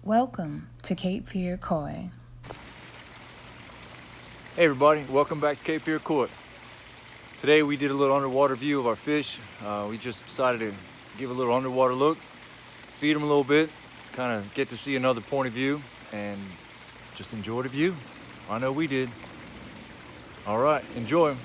Welcome to Cape Fear Koi. Hey everybody, welcome back to Cape Fear Koi. Today we did a little underwater view of our fish. We just decided to give a little underwater look, feed them a little bit, kind of get to see another point of view and just enjoy the view. I know we did. All right, enjoy them.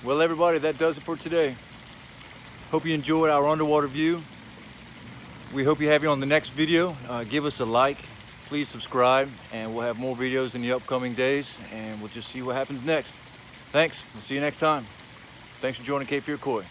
Well, everybody, that does it for today. Hope you enjoyed our underwater view. We hope you have you on the next video. Give us a like, please subscribe, and we'll have more videos in the upcoming days, and we'll just see what happens next. Thanks. We'll see you next time. Thanks for joining Cape Fear Koi.